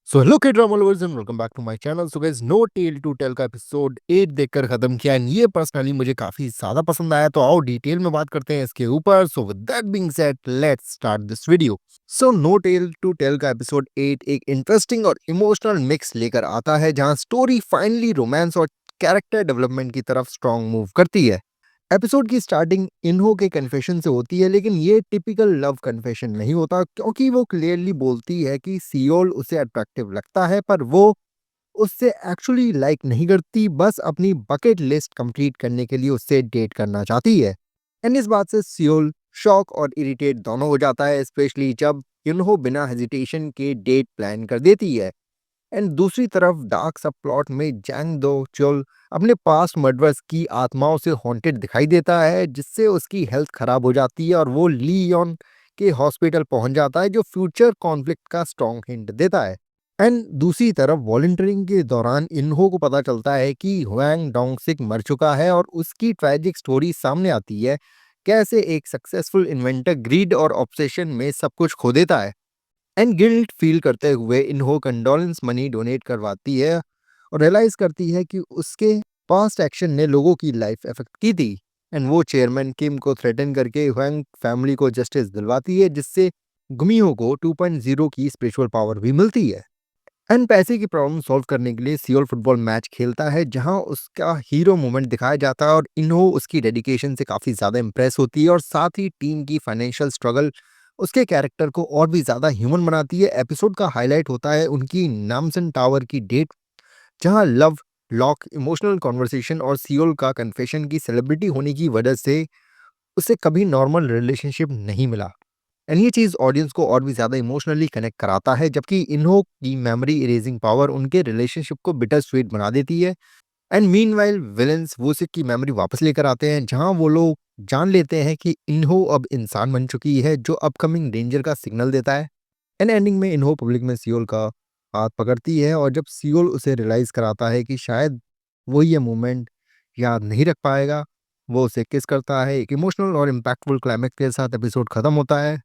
So hello K drama lovers and welcome back to my channel. So guys, no tail to tell का episode 8 देखकर खत्म किया and ये personally मुझे काफी ज्यादा पसंद आया। तो आओ डिटेल में बात करते हैं इसके ऊपर। So with that being said, let's start this video. So no tail to tell का एपिसोड 8 एक इंटरेस्टिंग और इमोशनल मिक्स लेकर आता है, जहां स्टोरी फाइनली रोमांस और कैरेक्टर डेवलपमेंट की तरफ स्ट्रांग मूव करती है। एपिसोड की स्टार्टिंग इन्हो के कन्फेशन से होती है, लेकिन ये टिपिकल लव कन्फेशन नहीं होता, क्योंकि वो क्लियरली बोलती है कि सियोल उसे अट्रैक्टिव लगता है, पर वो उससे एक्चुअली लाइक नहीं करती, बस अपनी बकेट लिस्ट कंप्लीट करने के लिए उससे डेट करना चाहती है। एंड इस बात से सियोल शॉक और इरिटेट दोनों हो जाता है, स्पेशली जब इन्हो बिना हेजिटेशन के डेट प्लान कर देती है। एंड दूसरी तरफ डार्क सब प्लॉट में जैंग दो चुल अपने पास्ट मर्डरर्स की आत्माओं से हॉन्टेड दिखाई देता है, जिससे उसकी हेल्थ खराब हो जाती है और वो लीन के हॉस्पिटल पहुंच जाता है, जो फ्यूचर कॉन्फ्लिक्ट का स्ट्रॉन्ग हिंट देता है। एंड दूसरी तरफ वॉलंटियरिंग के दौरान इन्हो को पता चलता है कि हुआंग डोंगसिक मर चुका है और उसकी ट्रेजिक स्टोरी सामने आती है, कैसे एक सक्सेसफुल इन्वेंटर ग्रीड और ऑब्सेशन में सब कुछ खो देता है। एंड गिल्ट फील करते हुए इन्हो कंडोलेंस मनी डोनेट करवाती है और रियलाइज करती है कि उसके पास्ट एक्शन ने लोगों की लाइफ अफेक्ट की थी। एंड वो चेयरमैन किम को थ्रेटन करके हुआंग फैमिली को जस्टिस दिलवाती है, जिससे गुमियो को 2.0 की स्पिरिचुअल पावर भी मिलती है। एंड पैसे की प्रॉब्लम सॉल्व करने के लिए सियोल फुटबॉल मैच खेलता है, जहां उसका हीरो मोमेंट दिखाया जाता है और इन्हो उसकी डेडिकेशन से काफ़ी ज़्यादा इंप्रेस होती है, और साथ ही टीम की फाइनेंशियल स्ट्रगल उसके कैरेक्टर को और भी ज़्यादा ह्यूमन बनाती है। एपिसोड का हाईलाइट होता है उनकी नामसन टावर की डेट, जहां लव, लॉक, इमोशनल कॉन्वर्सेशन और सियोल का कन्फेशन की सेलिब्रिटी होने की वजह से उसे कभी नॉर्मल रिलेशनशिप नहीं मिला। एंड ये चीज़ ऑडियंस को और भी ज़्यादा इमोशनली कनेक्ट कराता है, जबकि इन्हो की मेमोरी इरेजिंग पावर उनके रिलेशनशिप को बिटर स्वीट बना देती है। एंड मीनवाइल विलेंस वूसिक की मेमोरी वापस लेकर आते हैं, जहां वो लोग जान लेते हैं कि इन्हो अब इंसान बन चुकी है, जो अपकमिंग डेंजर का सिग्नल देता है। एंड एंडिंग में इन्हो पब्लिक में सियोल का हाथ पकड़ती है, और जब सियोल उसे रियलाइज कराता है कि शायद वो ये मोमेंट याद नहीं रख पाएगा, वो उसे किस करता है। एक इमोशनल और इम्पैक्टफुल क्लाइमैक्स के साथ एपिसोड खत्म होता है।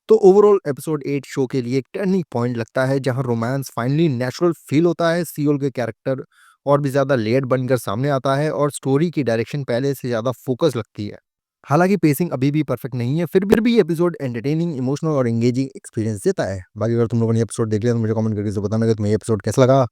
तो ओवरऑल एपिसोड 8 शो के लिए एक टर्निंग पॉइंट लगता है, जहां रोमांस फाइनली नेचुरल फील होता है, सियोल के कैरेक्टर और भी ज़्यादा लेयर्ड बनकर सामने आता है, और स्टोरी की डायरेक्शन पहले से ज़्यादा फोकस लगती है। हालांकि पेसिंग अभी भी परफेक्ट नहीं है, फिर भी एपिसोड एंटरटेनिंग, इमोशनल और एंगेजिंग एक्सपीरियंस देता है। बाकी अगर तुम लोगों ने एपिसोड देख लिया तो मुझे कमेंट करके ज़रूर बताना कि तुम्हें ये एपिसोड कैसा लगा।